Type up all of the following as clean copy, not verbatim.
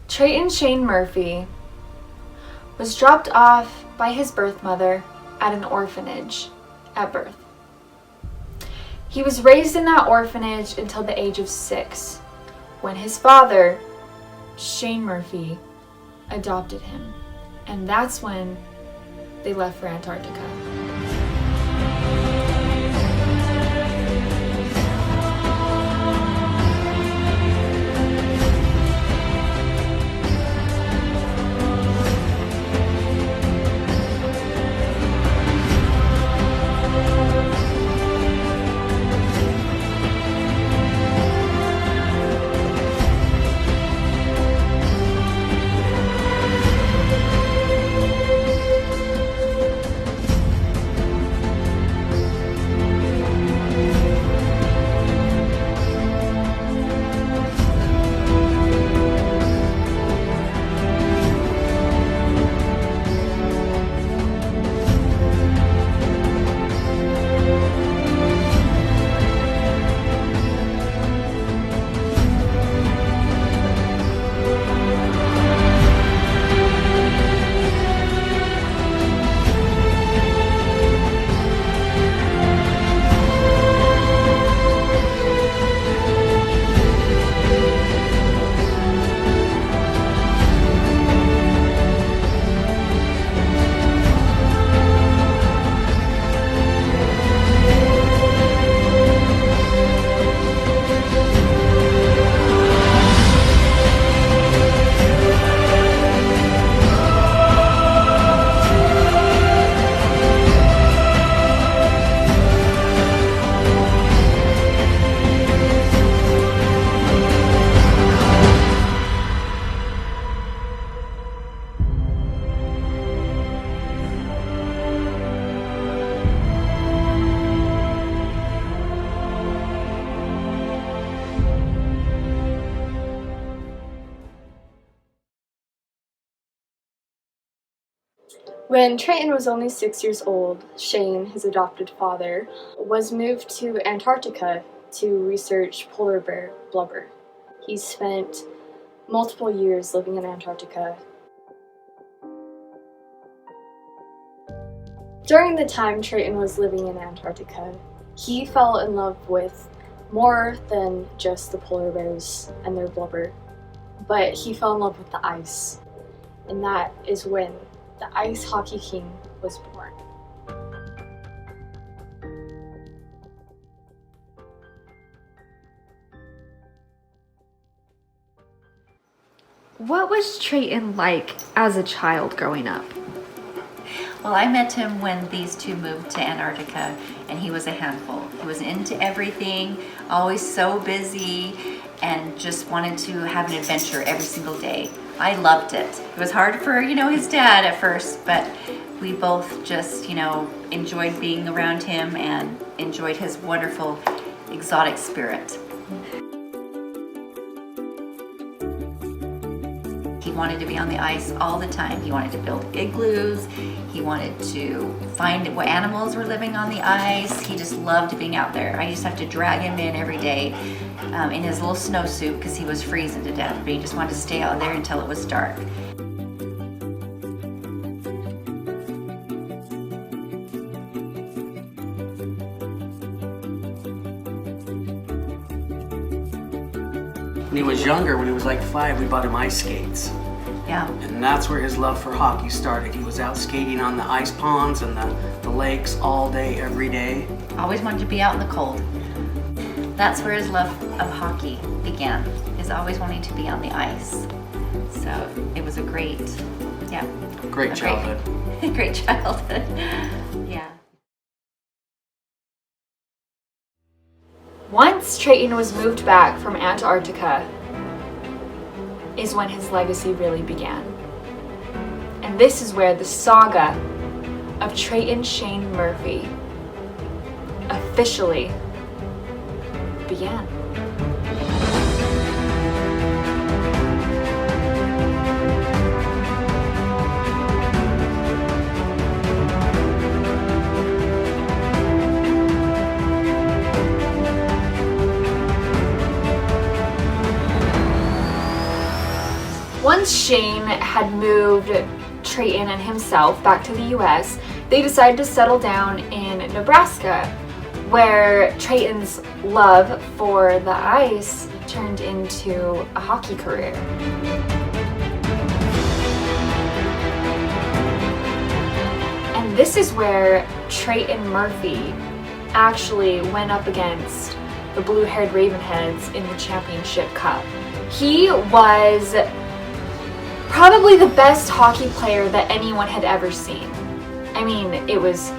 Trayton Shayne Murphy was dropped off by his birth mother at an orphanage at birth. He was raised in that orphanage until the age of 6, when his father, Shayne Murphy, adopted him. And that's when they left for Antarctica. When Trayton was only 6 years old, Shayne, his adopted father, was moved to Antarctica to research polar bear blubber. He spent multiple years living in Antarctica. During the time Trayton was living in Antarctica, he fell in love with more than just the polar bears and their blubber, but he fell in love with the ice, and that is when the Ice Hockey King was born. What was Trayton like as a child growing up? Well, I met him when these two moved to Antarctica, and he was a handful. He was into everything, always so busy, and just wanted to have an adventure every single day. I loved it. It was hard for, his dad at first, but we both just, enjoyed being around him and enjoyed his wonderful exotic spirit. He wanted to be on the ice all the time. He wanted to build igloos. He wanted to find what animals were living on the ice. He just loved being out there. I used to have to drag him in every day in his little snowsuit because he was freezing to death, but he just wanted to stay out there until it was dark. When he was younger, when he was like 5, we bought him ice skates. Yeah. And that's where his love for hockey started. He was out skating on the ice ponds and the lakes all day, every day. Always wanted to be out in the cold. That's where his love of hockey began, is always wanting to be on the ice. So it was a great childhood. Great childhood, yeah. Once Trayton was moved back from Antarctica is when his legacy really began. And this is where the saga of Trayton Shayne Murphy officially began. Once Shayne had moved Trayton and himself back to the US, they decided to settle down in Nebraska, where Trayton's love for the ice turned into a hockey career. And this is where Trayton Murphy actually went up against the blue-haired Ravenheads in the championship cup. He was probably the best hockey player that anyone had ever seen. I mean, it was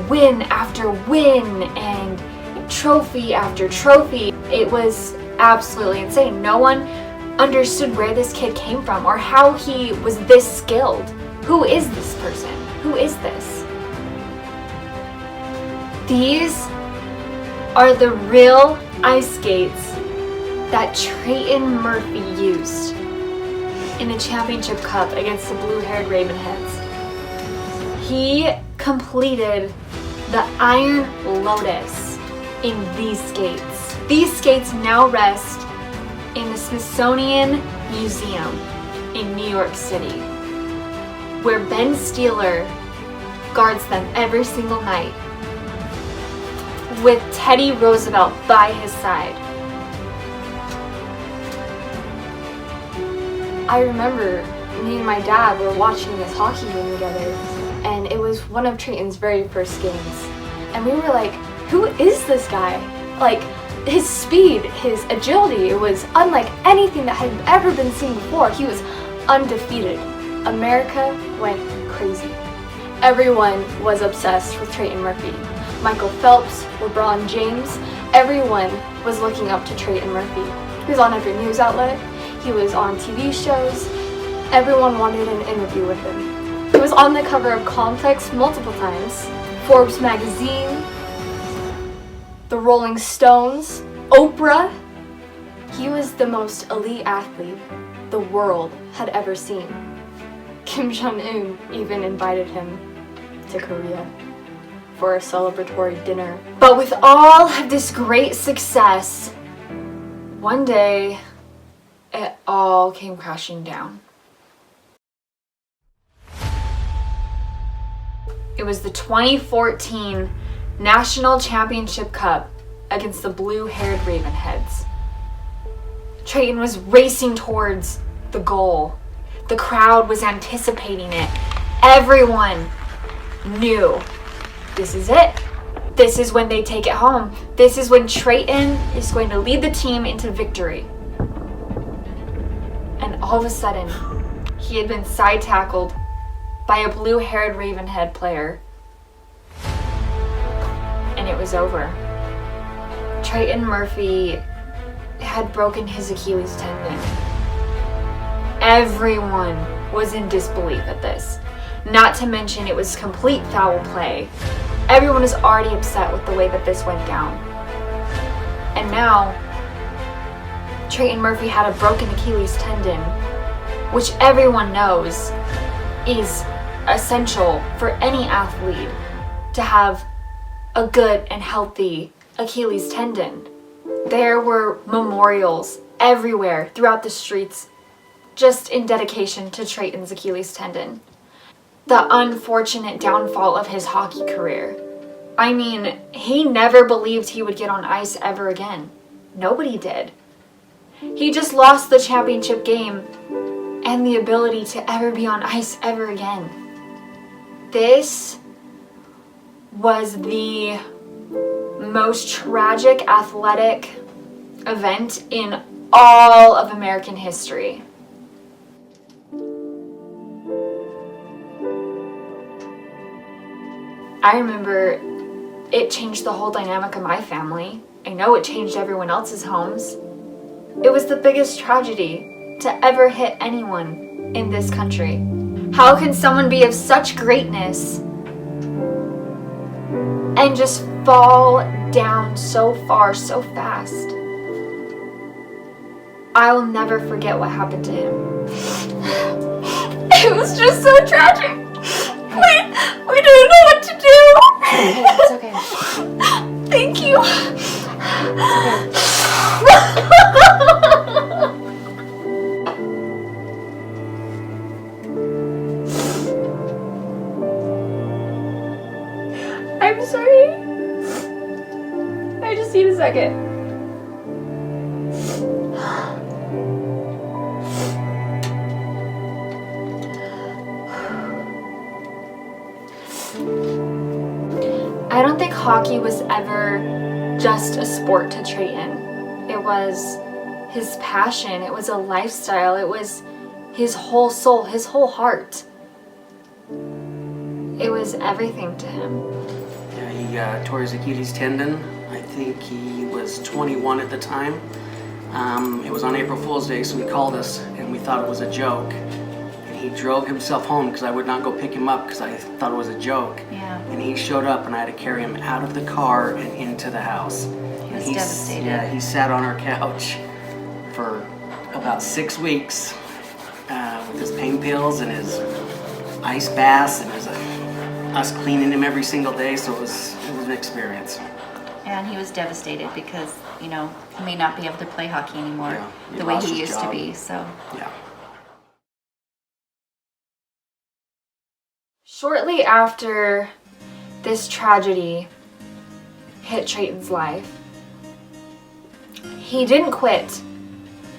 win after win and trophy after trophy. It was absolutely insane. No one understood where this kid came from or how he was this skilled. Who is this person? Who is this? These are the real ice skates that Trayton Murphy used in the championship cup against the blue-haired Ravenheads. He completed the Iron Lotus in these skates. These skates now rest in the Smithsonian Museum in New York City, where Ben Steeler guards them every single night with Teddy Roosevelt by his side. I remember me and my dad were watching this hockey game together, and it was one of Trayton's very first games. And we were like, who is this guy? Like, his speed, his agility, it was unlike anything that had ever been seen before. He was undefeated. America went crazy. Everyone was obsessed with Trayton Murphy. Michael Phelps, LeBron James, everyone was looking up to Trayton Murphy. He was on every news outlet. He was on TV shows. Everyone wanted an interview with him. He was on the cover of Complex multiple times, Forbes magazine, the Rolling Stones, Oprah. He was the most elite athlete the world had ever seen. Kim Jong-un even invited him to Korea for a celebratory dinner. But with all of this great success, one day, it all came crashing down. It was the 2014 National Championship Cup against the blue-haired Ravenheads. Trayton was racing towards the goal. The crowd was anticipating it. Everyone knew this is it. This is when they take it home. This is when Trayton is going to lead the team into victory. And all of a sudden, he had been side tackled by a blue-haired Ravenhead player. And it was over. Trayton Murphy had broken his Achilles tendon. Everyone was in disbelief at this. Not to mention it was complete foul play. Everyone was already upset with the way that this went down. And now, Trayton Murphy had a broken Achilles tendon, which everyone knows is essential for any athlete to have a good and healthy Achilles tendon. There were memorials everywhere throughout the streets just in dedication to Trayton's Achilles tendon. The unfortunate downfall of his hockey career. I mean, he never believed he would get on ice ever again. Nobody did. He just lost the championship game and the ability to ever be on ice ever again. This was the most tragic athletic event in all of American history. I remember it changed the whole dynamic of my family. I know it changed everyone else's homes. It was the biggest tragedy to ever hit anyone in this country. How can someone be of such greatness and just fall down so far, so fast? I will never forget what happened to him. It was just so tragic. We didn't know what to do. It's okay. Thank you. second. I don't think hockey was ever just a sport to Trayton. It was his passion. It was a lifestyle. It was his whole soul, his whole heart. It was everything to him. Yeah, he tore his Achilles tendon. I think he was 21 at the time. It was on April Fool's Day, so he called us and we thought it was a joke. And he drove himself home because I would not go pick him up because I thought it was a joke. Yeah. And he showed up and I had to carry him out of the car and into the house. He was devastated. Yeah, he sat on our couch for about 6 weeks with his pain pills and his ice baths and us cleaning him every single day, so it was an experience. And he was devastated because, you know, he may not be able to play hockey anymore Yeah, the way lost he his used to job. be, so. Yeah. Shortly after this tragedy hit Trayton's life, he didn't quit.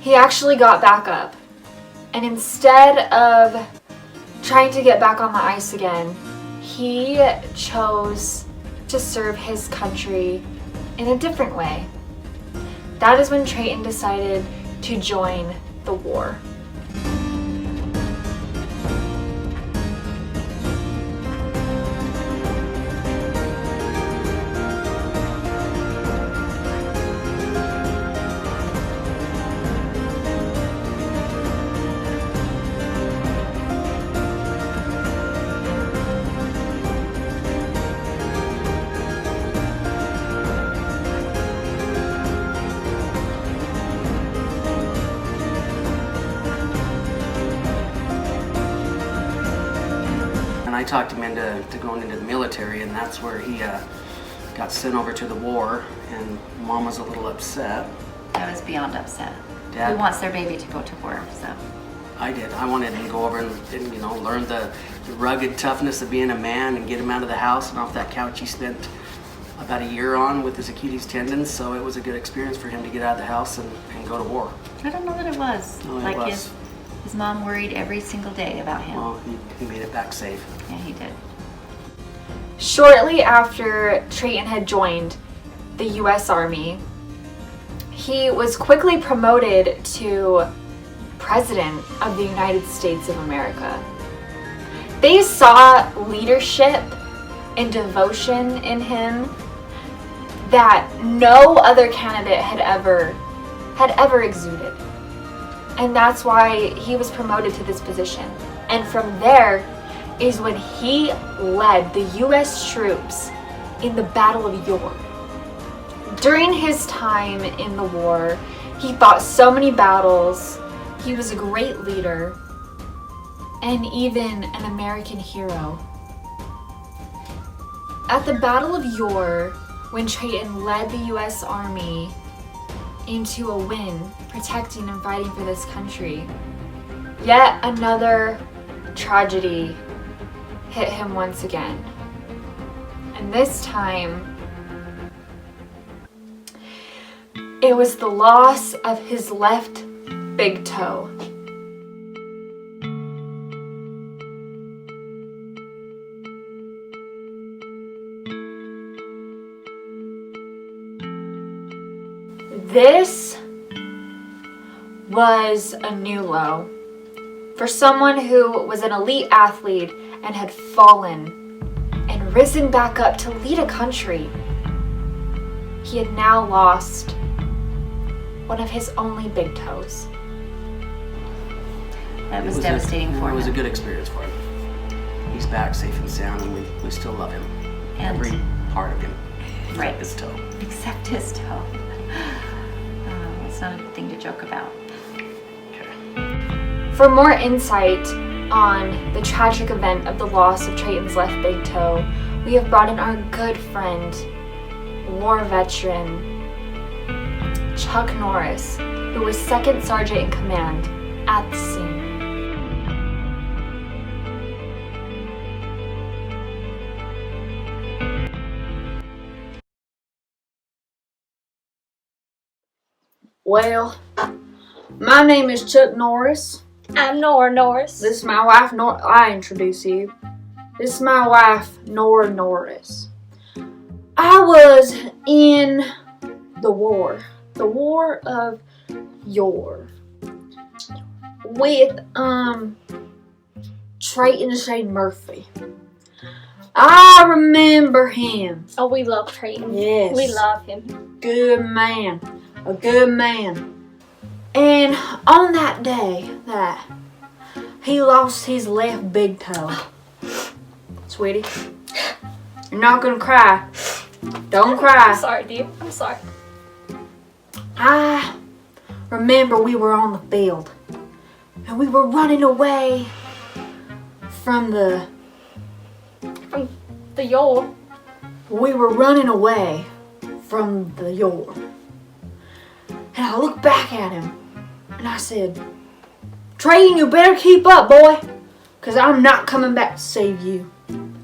He actually got back up. And instead of trying to get back on the ice again, he chose to serve his country in a different way. That is when Trayton decided to join the war. I talked him into going into the military, and that's where he got sent over to the war, and Mom was a little upset. I was beyond upset. Dad- Who wants their baby to go to war, so. I did. I wanted him to go over and you know, learn the rugged toughness of being a man and get him out of the house and off that couch he spent about a year on with his Achilles tendons, so it was a good experience for him to get out of the house and go to war. I don't know that it was. No, it like was. His mom worried every single day about him. Well, he made it back safe. Yeah, he did. Shortly after Trayton had joined the U.S. Army, he was quickly promoted to President of the United States of America. They saw leadership and devotion in him that no other candidate had ever exuded. And that's why he was promoted to this position. And from there is when he led the U.S. troops in the Battle of York. During his time in the war, he fought so many battles. He was a great leader and even an American hero. At the Battle of York, when Trayton led the U.S. Army into a win, protecting and fighting for this country, yet another tragedy hit him once again. And this time, it was the loss of his left big toe. This was a new low for someone who was an elite athlete and had fallen and risen back up to lead a country. He had now lost one of his only big toes. That was devastating for him. It was a good experience for him. He's back safe and sound, and we still love him. And- Every part of him. Right. His toe. Except his toe. It's not a good thing to joke about. Okay. For more insight on the tragic event of the loss of Trayton's left big toe, we have brought in our good friend, war veteran, Chuck Norris, who was second sergeant in command at the scene. Well, my name is Chuck Norris. I'm Nora Norris. This is my wife, I introduce you. This is my wife, Nora Norris. I was in the war of yore, with, Trayton and Shayne Murphy. I remember him. Oh, we love Trayton. Yes. We love him. Good man. A good man. And on that day that he lost his left big toe, sweetie, you're not gonna cry. Don't I'm cry. sorry, dear. I'm sorry. I remember we were on the field and we were running away from the yore. We were running away from the yore. And I looked back at him and I said, Trayton, you better keep up, boy, because I'm not coming back to save you.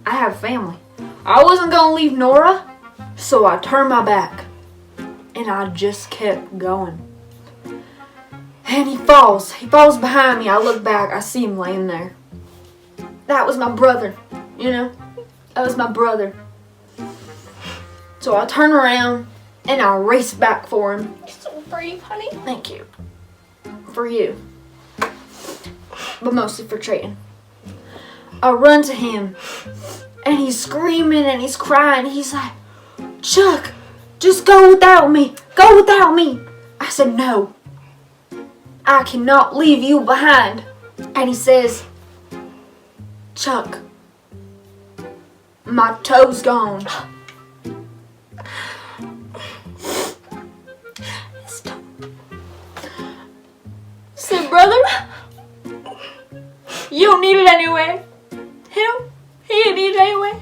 I have a family. I wasn't going to leave Nora, so I turned my back and I just kept going. And he falls behind me. I look back, I see him laying there. That was my brother, you know? That was my brother. So I turn around and I race back for him. You're so brave, honey. Thank you. For you. But mostly for Trayton. I run to him and he's screaming and he's crying. He's like, Chuck, just go without me. Go without me. I said, no. I cannot leave you behind. And he says, Chuck, my toe's gone. Said, brother, you don't need it anyway. He didn't need it anyway.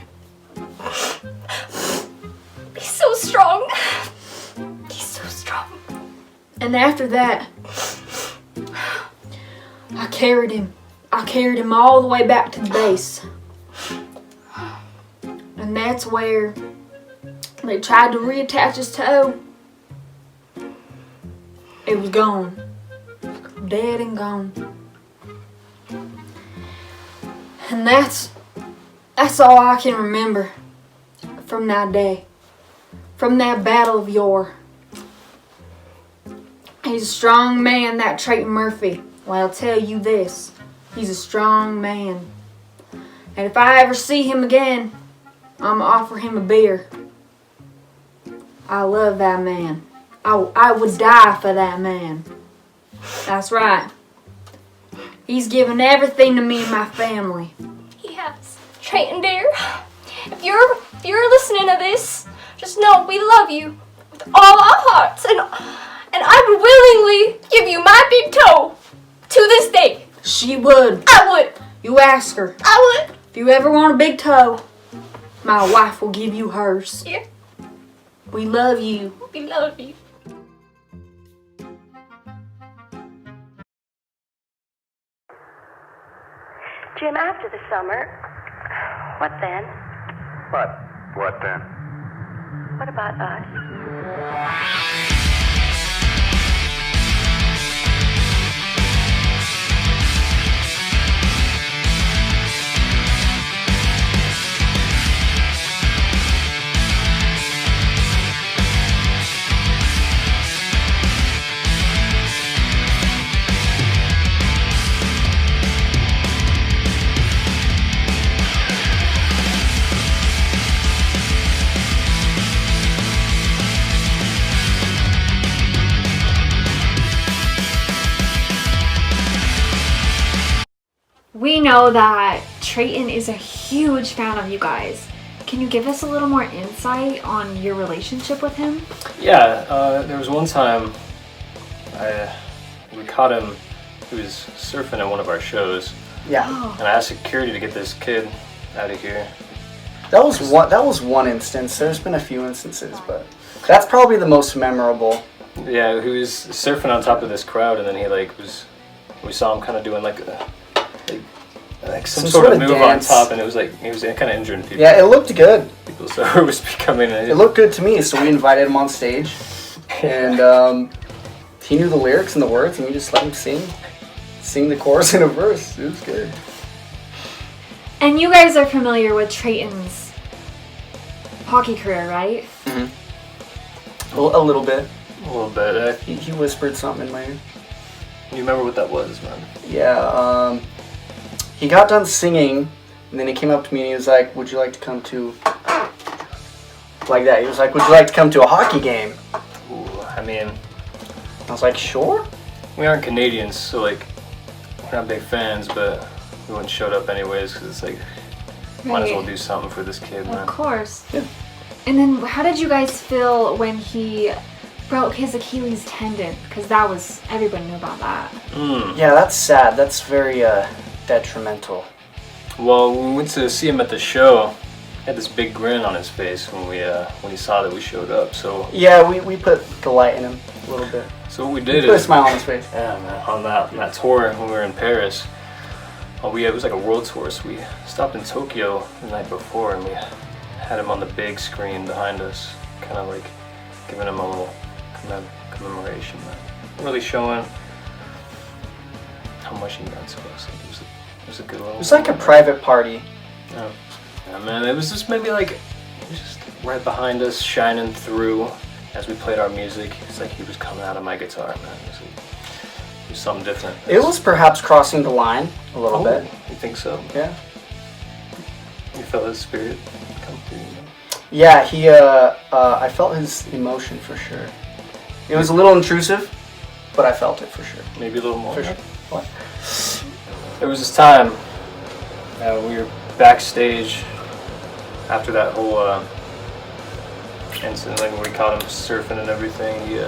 He's so strong. He's so strong. And after that, I carried him. I carried him all the way back to the base. And that's where they tried to reattach his toe. It was gone. Dead and gone. And that's all I can remember from that day. From that battle of yore. He's a strong man, that Trayton Murphy. Well, I'll tell you this. He's a strong man. And if I ever see him again, I'm going to offer him a beer. I love that man. I would die for that man. That's right. He's given everything to me and my family. He has. Trayton, dear, if you're listening to this, just know we love you with all our hearts, and I would willingly give you my big toe to this day. She would. I would. You ask her. I would. If you ever want a big toe, my wife will give you hers. Yeah. We love you. We love you. Jim, after the summer, what then? What then? What about us? We know that Trayton is a huge fan of you guys. Can you give us a little more insight on your relationship with him? Yeah, there was one time we caught him. He was surfing at one of our shows. Yeah. And I asked security to get this kid out of here. That was one instance. There's been a few instances, but that's probably the most memorable. Yeah, he was surfing on top of this crowd, and then we saw him kind of doing like some sort of move dance on top, and it was like he was kind of injuring people. Yeah, it looked good. People, so it was becoming. It looked good to me, so we invited him on stage, and he knew the lyrics and the words, and we just let him sing the chorus in a verse. It was good. And you guys are familiar with Trayton's hockey career, right? Mm-hmm. A little bit. A little bit. He whispered something in my ear. You remember what that was, man? Yeah, he got done singing, and then he came up to me and he was like, would you like to come to... Like that. He was like, would you like to come to a hockey game? Ooh, I mean... I was like, sure. We aren't Canadians, so like, we're not big fans, but we wouldn't showed up anyways, because it's like, might as well do something for this kid, man. Of course. Yeah. And then how did you guys feel when he broke his Achilles tendon? Because that was, everybody knew about that. Yeah, that's sad. That's very detrimental. Well, when we went to see him at the show, he had this big grin on his face when he saw that we showed up, so... Yeah, we put the light in him a little bit. So what we did Put a is... smile on his face. Yeah, man, on that tour when we were in Paris, it was like a world tour, so we stopped in Tokyo the night before and we had him on the big screen behind us, kind of like giving him a little commemoration, man. Really showing how much he meant to us. It was a good little... It was like a private party. Yeah, man, it was just maybe like, just right behind us, shining through as we played our music. It's like he was coming out of my guitar, man. It was something different. It was perhaps crossing the line a little bit. You think so? Yeah. You felt his spirit come through, you know? Yeah, I felt his emotion for sure. It was a little intrusive, but I felt it for sure. Maybe a little more. For sure. What? There was this time we were backstage after that whole incident, like when we caught him surfing and everything. He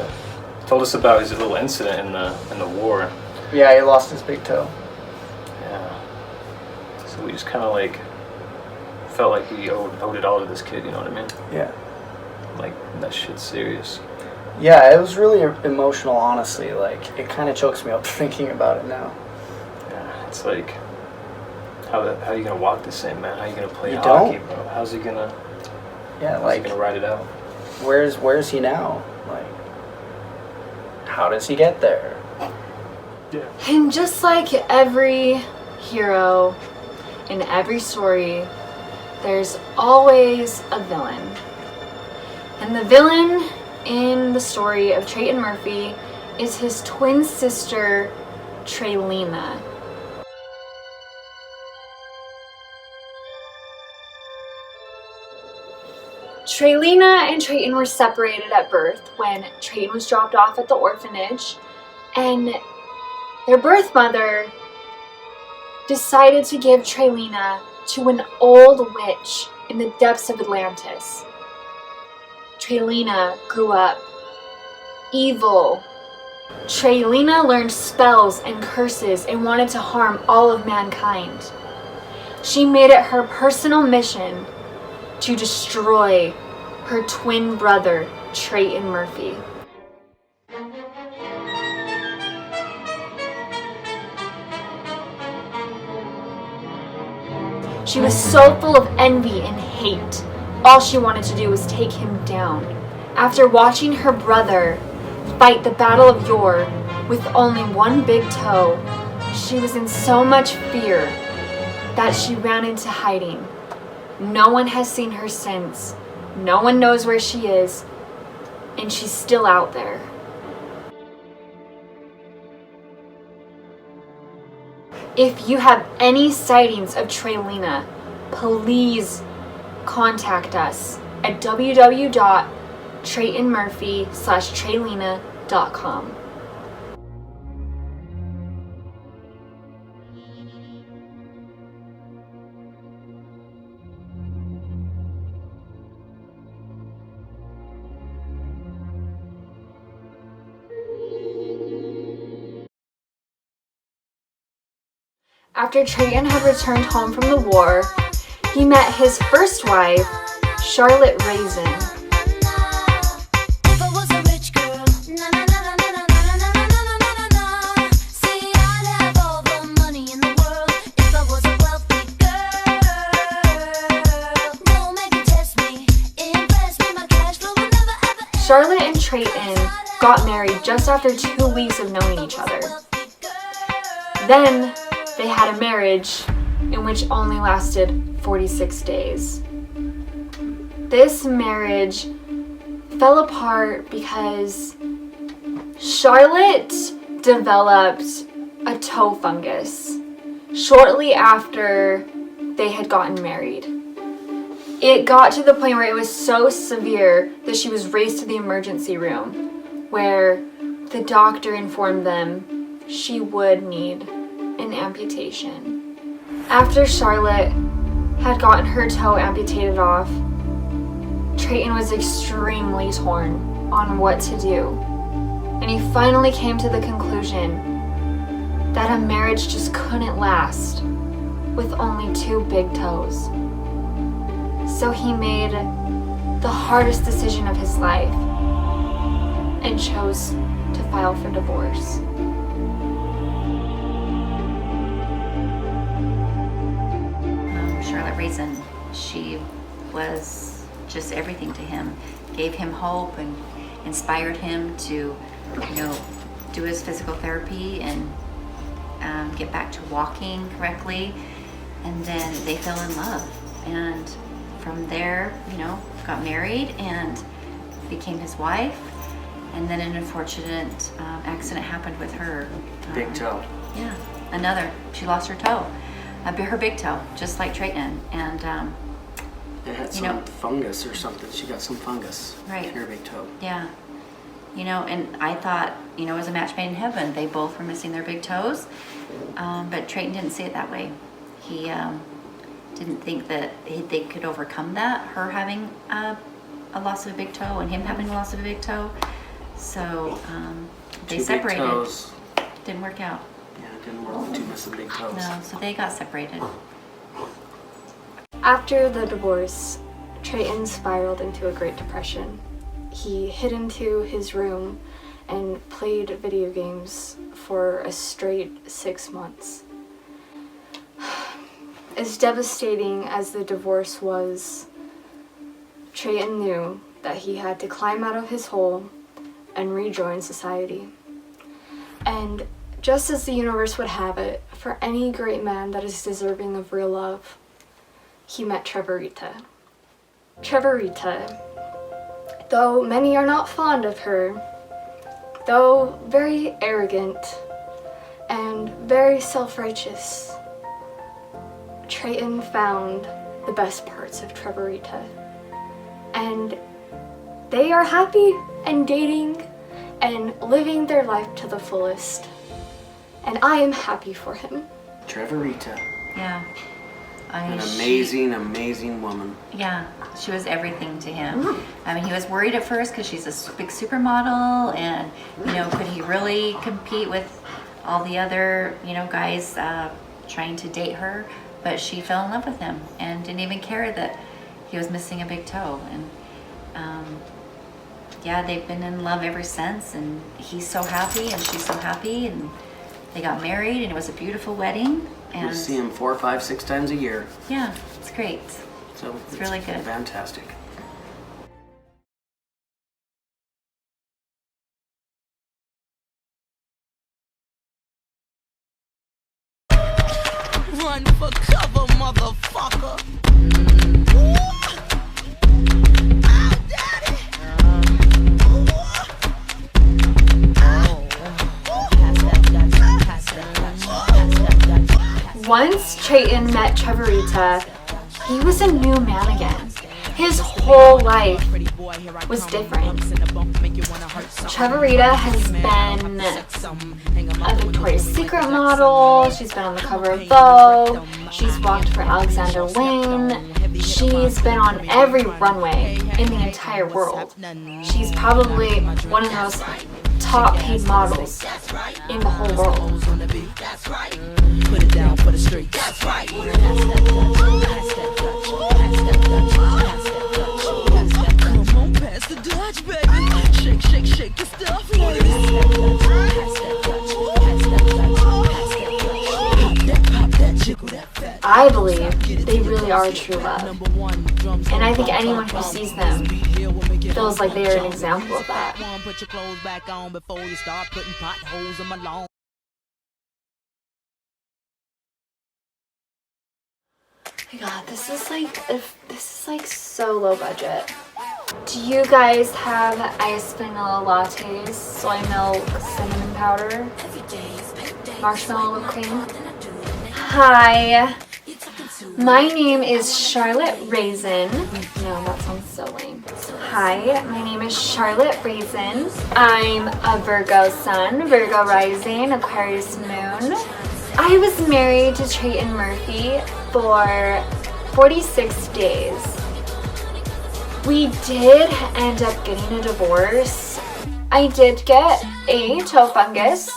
told us about his little incident in the war. Yeah, he lost his big toe. Yeah. So we just kind of like felt like we owed it all to this kid. You know what I mean? Yeah. Like that shit's serious. Yeah, it was really emotional, honestly. Like, it kind of chokes me up thinking about it now. Yeah, it's like, how are you gonna walk the same, man? How are you gonna play You hockey, don't. bro? How's he gonna ride it out? Where's he now? Like, how does he get there? Yeah. And just like every hero in every story, there's always a villain. And the villain in the story of Trayton Murphy is his twin sister, Traylina. Traylina and Trayton were separated at birth when Trayton was dropped off at the orphanage, and their birth mother decided to give Traylina to an old witch in the depths of Atlantis. Traylina grew up evil. Traylina learned spells and curses and wanted to harm all of mankind. She made it her personal mission to destroy her twin brother, Trayton Murphy. She was so full of envy and hate. All she wanted to do was take him down. After watching her brother fight the Battle of Yore with only one big toe, she was in so much fear that she ran into hiding. No one has seen her since. No one knows where she is, and she's still out there. If you have any sightings of Traylina, please contact us at www.TraytonMurphy/Traylina.com. After Trayton had returned home from the war, he met his first wife, Charolette Raisin. Charolette and Trayton got married just after 2 weeks of knowing each other. Then they had a marriage in which only lasted 46 days. This marriage fell apart because Charolette developed a toe fungus shortly after they had gotten married. It got to the point where it was so severe that she was raced to the emergency room, where the doctor informed them she would need an amputation. After Charolette had gotten her toe amputated off, Trayton was extremely torn on what to do, and he finally came to the conclusion that a marriage just couldn't last with only 2 big toes. So he made the hardest decision of his life and chose to file for divorce. Charolette Raisin, she was just everything to him, gave him hope and inspired him to, do his physical therapy and get back to walking correctly. And then they fell in love, and from there, got married and became his wife. And then an unfortunate accident happened with her. Big toe. Yeah, she lost her toe, her big toe, just like Trayton. And It had some fungus or something. She got some fungus. Right. In her big toe. Yeah. And I thought, it was a match made in heaven. They both were missing their big toes. But Trayton didn't see it that way. He didn't think that they could overcome that, her having a loss of a big toe and him having a loss of a big toe. So they separated. Big toes. Didn't work out. Yeah, it didn't work with 2 missing big toes. No, so they got separated. After the divorce, Trayton spiraled into a Great Depression. He hid into his room and played video games for a straight 6 months. As devastating as the divorce was, Trayton knew that he had to climb out of his hole and rejoin society. And just as the universe would have it, for any great man that is deserving of real love, he met Traygurls. Traygurls, though many are not fond of her, though very arrogant and very self-righteous, Trayton found the best parts of Traygurls. And they are happy and dating and living their life to the fullest. And I am happy for him. Traygurls. Yeah. An amazing woman. Yeah, she was everything to him. I mean, he was worried at first because she's a big supermodel, and could he really compete with all the other guys trying to date her? But she fell in love with him and didn't even care that he was missing a big toe. And they've been in love ever since, and he's so happy and she's so happy, and they got married, and it was a beautiful wedding. And You see him 4, 5, 6 times a year. Yeah, it's great. So it's really good. Fantastic. Run for cover, motherfucker. Once Trayton met Traygurls, he was a new man again. His whole life was different. Traygurls has been a Victoria's Secret model, she's been on the cover of Vogue, she's walked for Alexander Wang, she's been on every runway in the entire world. She's probably one of the most top paid models in the whole world. Put it down for the street. That's right. Come on, pass the Dutch, baby. Shake, shake, shake your stuff. Pop that, jiggle that fat. I believe they really are true love. And I think anyone who sees them feels like they are an example of that. Put your clothes back on before you start putting potholes in my lawn. Oh my god, this is like so low budget. Do you guys have iced vanilla lattes, soy milk, cinnamon powder, marshmallow whipped cream? Hi, my name is Charolette Raisin. No, that sounds so lame. Hi, my name is Charolette Raisin. I'm a Virgo sun, Virgo rising, Aquarius moon. I was married to Trayton Murphy for 46 days. We did end up getting a divorce. I did get a toe fungus,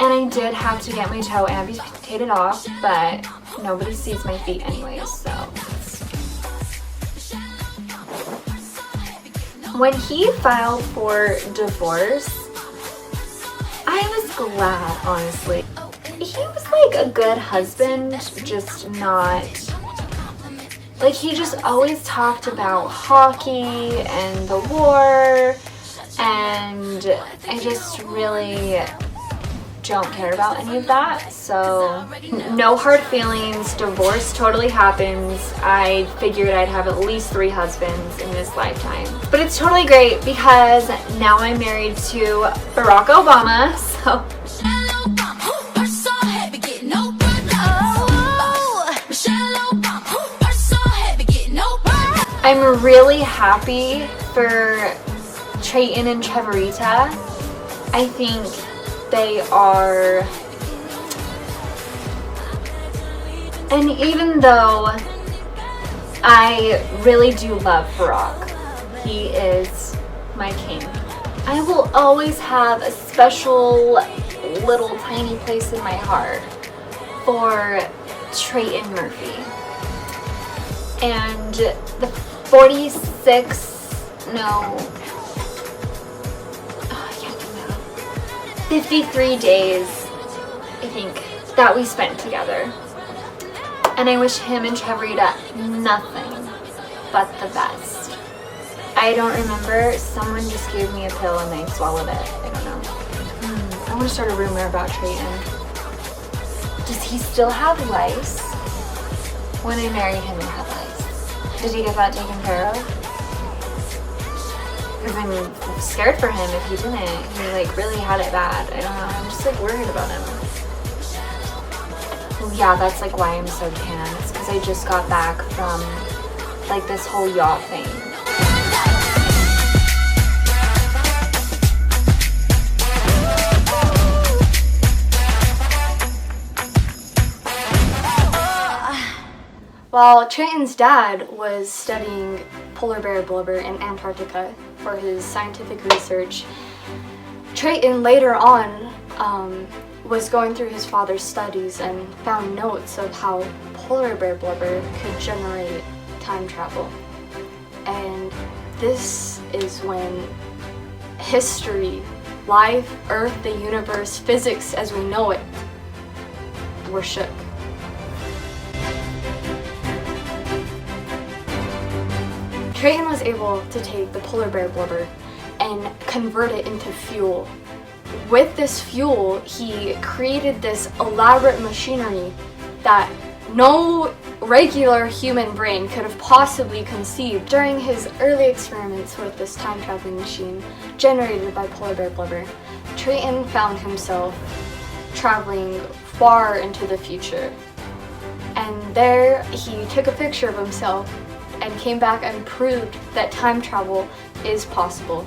and I did have to get my toe amputated off, but nobody sees my feet anyways, so. When he filed for divorce, I was glad, honestly. He was like a good husband, just not, like he just always talked about hockey and the war, and I just really don't care about any of that, so no hard feelings. Divorce totally happens. I figured I'd have at least 3 husbands in this lifetime, but it's totally great because now I'm married to Barack Obama, so I'm really happy for Trayton and Charitee. I think they are, and even though I really do love Barack, he is my king, I will always have a special little tiny place in my heart for Trayton Murphy. And the 53 days, I think, that we spent together. And I wish him and Charitee nothing but the best. I don't remember, someone just gave me a pill and I swallowed it. I don't know. I want to start a rumor about Trayton. Does he still have lice? When I married him, he had lice. Did he get that taken care of? Because I'm scared for him if he didn't. He like really had it bad. I don't know. I'm just like worried about him. Well, yeah, that's like why I'm so tan. It's because I just got back from like this whole yacht thing. While Trayton's dad was studying polar bear blubber in Antarctica for his scientific research, Trayton later on was going through his father's studies and found notes of how polar bear blubber could generate time travel. And this is when history, life, Earth, the universe, physics as we know it, were shook. Trayton was able to take the polar bear blubber and convert it into fuel. With this fuel, he created this elaborate machinery that no regular human brain could have possibly conceived. During his early experiments with this time-traveling machine generated by polar bear blubber, Trayton found himself traveling far into the future. And there he took a picture of himself and came back and proved that time travel is possible.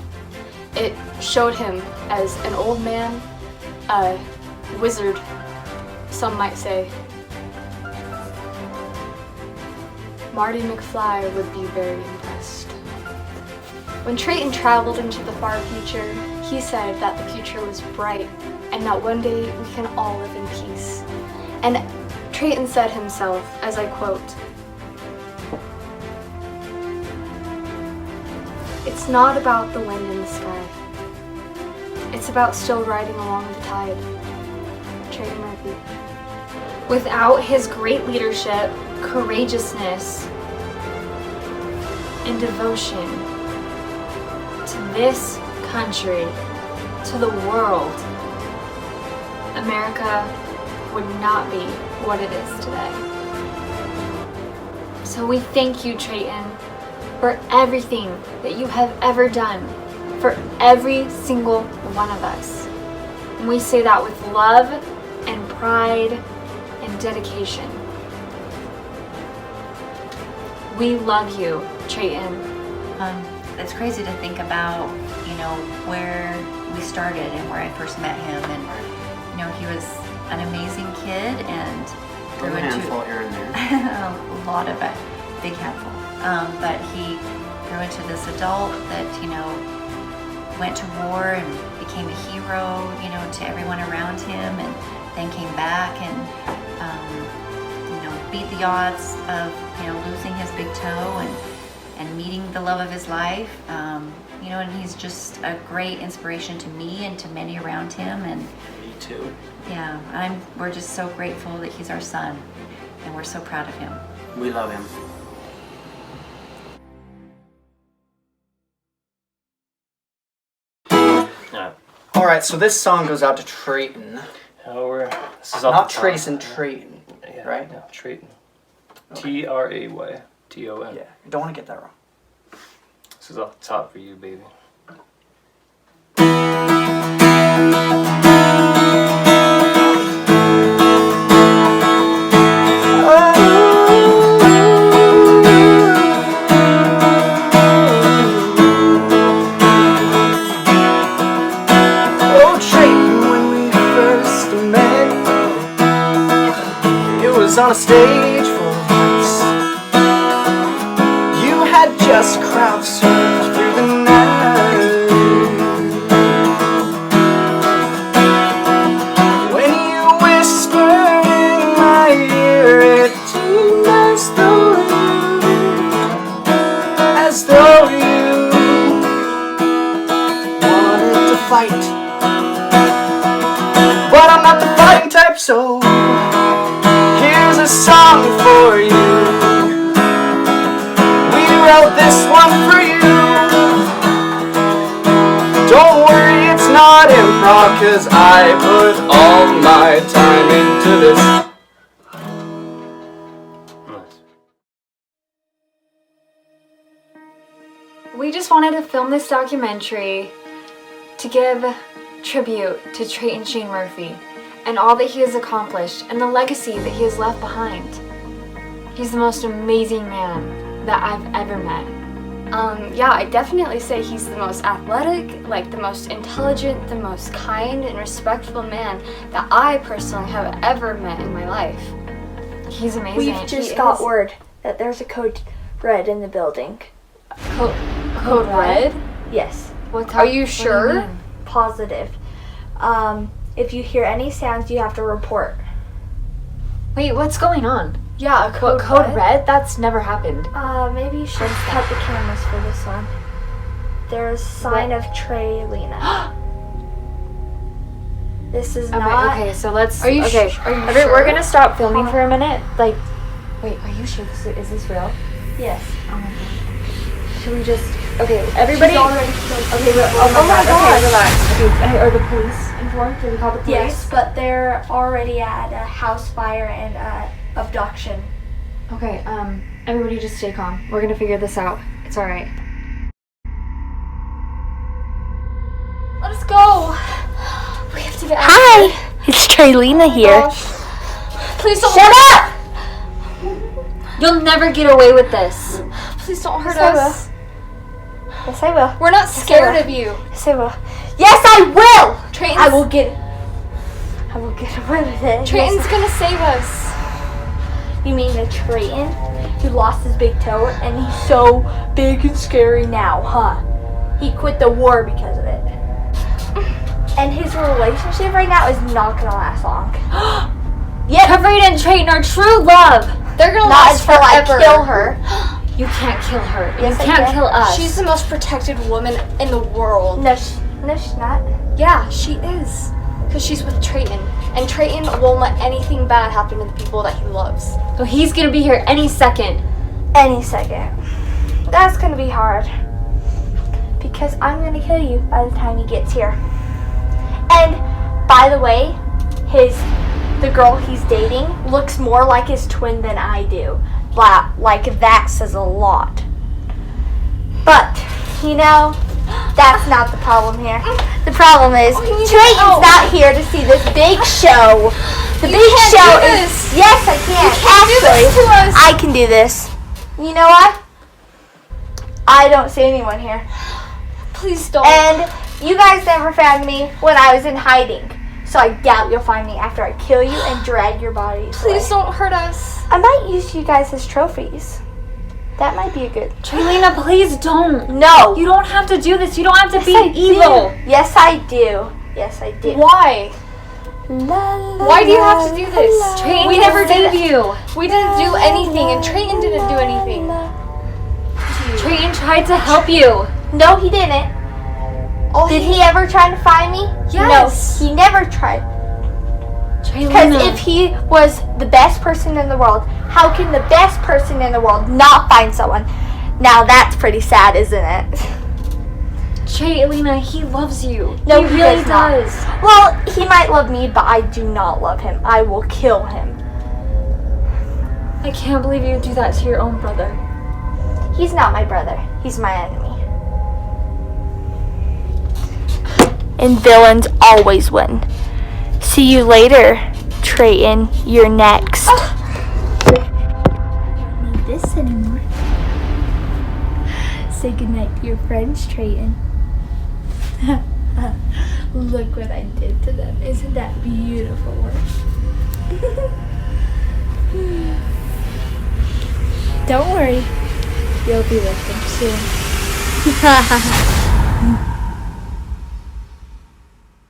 It showed him as an old man, a wizard, some might say. Marty McFly would be very impressed. When Trayton traveled into the far future, he said that the future was bright and that one day we can all live in peace. And Trayton said himself, as I quote, "It's not about the wind in the sky. It's about still riding along the tide." Trayton Murphy. Without his great leadership, courageousness, and devotion to this country, to the world, America would not be what it is today. So we thank you, Trayton, for everything that you have ever done for every single one of us. And we say that with love and pride and dedication. We love you, Trayton. It's crazy to think about, where we started and where I first met him. And, he was an amazing kid and A handful here and there. a lot of it, big handful. But he grew into this adult that, went to war and became a hero, to everyone around him, and then came back and, beat the odds of, losing his big toe and meeting the love of his life. And he's just a great inspiration to me and to many around him. And Me too. yeah, we're just so grateful that he's our son, and we're so proud of him. We love him. Yeah. All right, so this song goes out to Trayton. This is Not Trayson, Trayton. Yeah, right? Yeah, Trayton. Okay. Trayton. Yeah, you don't want to get that wrong. This is off the top for you, baby. Oh, Trayton, when we first met, it was on a stage full of lights. You had just crowd surfed through the night. When you whispered in my ear, it seemed as though you wanted to fight. But I'm not the fighting type, so here's a song for you. We wrote this one for you. Don't worry, it's not improv, 'cause I put all my time into this. Nice. We just wanted to film this documentary to give tribute to Trayton Shayne Murphy and all that he has accomplished and the legacy that he has left behind. He's the most amazing man that I've ever met. Yeah, I definitely say he's the most athletic, the most intelligent, the most kind and respectful man that I personally have ever met in my life. He's amazing. We've just got word that there's a code red in the building. Code red? Yes. Are you sure? Positive. If you hear any sounds, you have to report. Wait, what's going on? Yeah, Code red? That's never happened. Maybe you should cut the cameras for this one. There's a sign of Traylina. This is not... Okay, so let's... Are you okay, sure? we're gonna stop filming for a minute. Wait, are you sure is this real? Yes. Oh my god. Should we just... Okay, everybody... She's already Okay, oh my god. Okay, relax. Okay, are the police informed? Did we call the police? Yes, but they're already at a house fire and abduction. Okay, everybody just stay calm. We're gonna figure this out. It's alright. Let us go. We have to get out. Hi! It's Traylina here. Please don't Shut up! You'll never get away with this. Please don't hurt Yes, I us. Yes, I will. We're not scared of you. Yes, I will. Yes, I will! Trayton's, I will get away with it. Trayton's gonna save us. You mean the Trayton who lost his big toe and he's so big and scary now, huh? He quit the war because of it. And his relationship right now is not gonna last long. Yeah, Trayton and Trayton are true love. They're gonna Not last until I forever. kill her. You can't kill her. Yes, you I can't can. kill us. She's the most protected woman in the world. No, she's not. Yeah, she is. Because she's with Trayton. And Trayton won't let anything bad happen to the people that he loves. So he's gonna be here any second. Any second. That's gonna be hard. Because I'm gonna kill you by the time he gets here. And by the way, the girl he's dating looks more like his twin than I do. Like that says a lot. But, that's not the problem here. The problem is Trayton's not here to see this big show. The big show is yes, I can. Actually, I can do this. You know what? I don't see anyone here. Please don't. And you guys never found me when I was in hiding. So I doubt you'll find me after I kill you and drag your bodies away. Please don't hurt us. I might use you guys as trophies. That might be a good... Traylina, please don't. No. You don't have to do this. You don't have to be I evil. do. Yes, I do. Yes, I do. Why? Why do you have to do this? Trayton We never save did. you. We didn't do anything, and Trayton didn't do anything. Trayton tried to help you. No, he didn't. Did he ever try to find me? Yes. No, he never tried. Because if he was the best person in the world, how can the best person in the world not find someone? Now that's pretty sad, isn't it? Traylina, he loves you. No, he really does. Well, he might love me, but I do not love him. I will kill him. I can't believe you do that to your own brother. He's not my brother. He's my enemy. And villains always win. See you later, Trayton. You're next. I don't need this anymore. Say goodnight to your friends, Trayton. Look what I did to them. Isn't that beautiful work? Don't worry. You'll be with them soon.